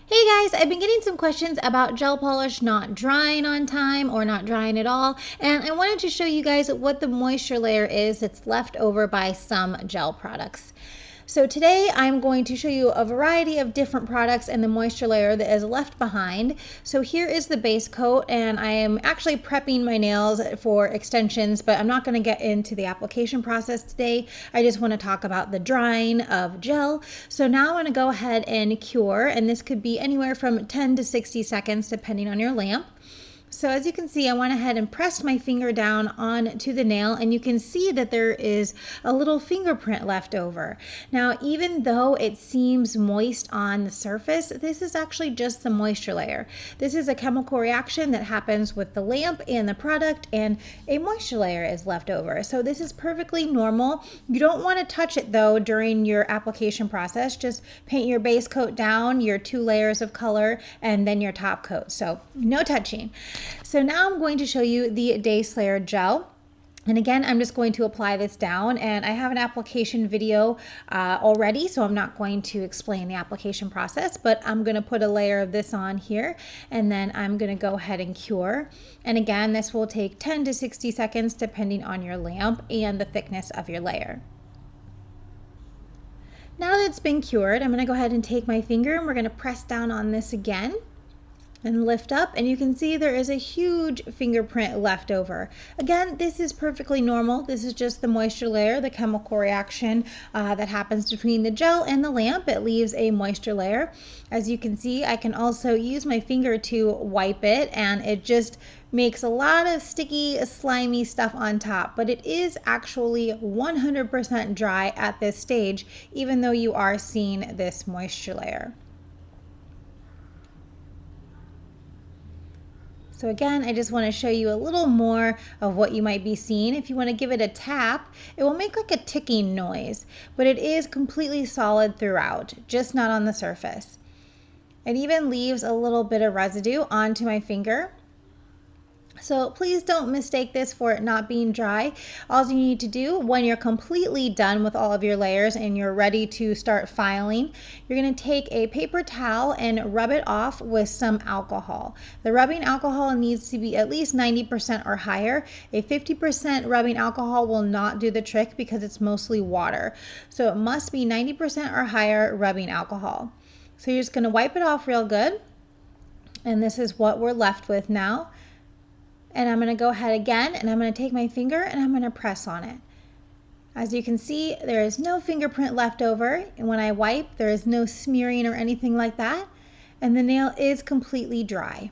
Hey guys, I've been getting some questions about gel polish not drying on time or not drying at all, and I wanted to show you guys what the moisture layer is that's left over by some gel products. So today I'm going to show you a variety of different products and the moisture layer that is left behind. So here is the base coat, and I am actually prepping my nails for extensions, but I'm not going to get into the application process today. I just want to talk about the drying of gel. So now I'm going to go ahead and cure, and this could be anywhere from 10 to 60 seconds depending on your lamp. So as you can see, I went ahead and pressed my finger down onto the nail, and you can see that there is a little fingerprint left over. Now, even though it seems moist on the surface, this is actually just the moisture layer. This is a chemical reaction that happens with the lamp and the product, and a moisture layer is left over. So this is perfectly normal. You don't want to touch it though during your application process. Just paint your base coat down, your 2 layers of color, and then your top coat. So no touching. So now I'm going to show you the Day Slayer gel. And again, I'm just going to apply this down, and I have an application video already, so I'm not going to explain the application process, but I'm going to put a layer of this on here, and then I'm going to go ahead and cure. And again, this will take 10 to 60 seconds depending on your lamp and the thickness of your layer. Now that it's been cured, I'm going to go ahead and take my finger, and we're going to press down on this again and lift up, and you can see there is a huge fingerprint left over. Again, this is perfectly normal. This is just the moisture layer, the chemical reaction that happens between the gel and the lamp. It leaves a moisture layer. As you can see, I can also use my finger to wipe it, and it just makes a lot of sticky, slimy stuff on top, but it is actually 100% dry at this stage, even though you are seeing this moisture layer. So again, I just want to show you a little more of what you might be seeing. If you want to give it a tap, it will make like a ticking noise, but it is completely solid throughout, just not on the surface. It even leaves a little bit of residue onto my finger. So please don't mistake this for it not being dry. All you need to do when you're completely done with all of your layers and you're ready to start filing, you're going to take a paper towel and rub it off with some alcohol. The rubbing alcohol needs to be at least 90% or higher. A 50% rubbing alcohol will not do the trick because it's mostly water. So it must be 90% or higher rubbing alcohol. So you're just going to wipe it off real good. And this is what we're left with now. And I'm going to go ahead again, and I'm going to take my finger and I'm going to press on it. As you can see, there is no fingerprint left over, and when I wipe, there is no smearing or anything like that, and the nail is completely dry.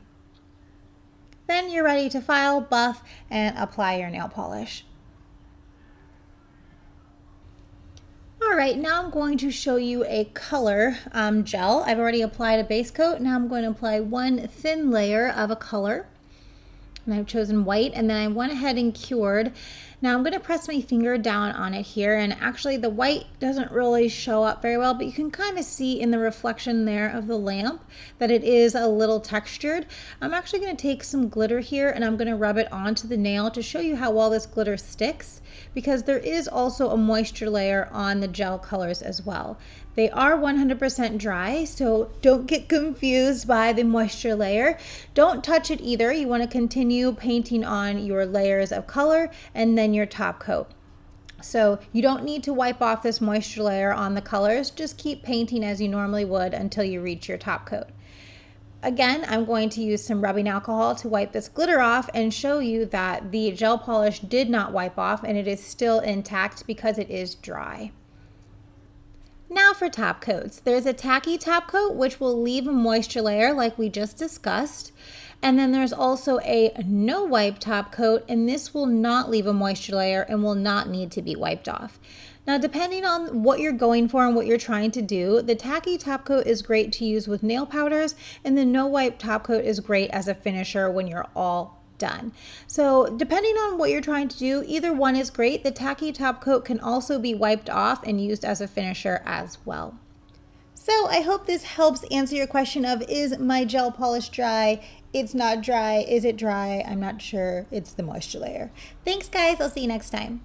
Then you're ready to file, buff, and apply your nail polish. All right, now I'm going to show you a color gel. I've already applied a base coat. Now I'm going to apply one thin layer of a color. And I've chosen white, and then I went ahead and cured. Now I'm going to press my finger down on it here, and actually the white doesn't really show up very well, but you can kind of see in the reflection there of the lamp that it is a little textured. I'm actually going to take some glitter here, and I'm going to rub it onto the nail to show you how well this glitter sticks, because there is also a moisture layer on the gel colors as well. They are 100% dry, so don't get confused by the moisture layer. Don't touch it either. You want to continue painting on your layers of color and then your top coat. So you don't need to wipe off this moisture layer on the colors. Just keep painting as you normally would until you reach your top coat. Again, I'm going to use some rubbing alcohol to wipe this glitter off and show you that the gel polish did not wipe off and it is still intact because it is dry. Now for top coats. There's a tacky top coat, which will leave a moisture layer like we just discussed. And then there's also a no wipe top coat, and this will not leave a moisture layer and will not need to be wiped off. Now, depending on what you're going for and what you're trying to do, the tacky top coat is great to use with nail powders, and the no wipe top coat is great as a finisher when you're all done. So depending on what you're trying to do, either one is great. The tacky top coat can also be wiped off and used as a finisher as well. So I hope this helps answer your question of, is my gel polish dry? It's not dry. Is it dry? I'm not sure. It's the moisture layer. Thanks guys. I'll see you next time.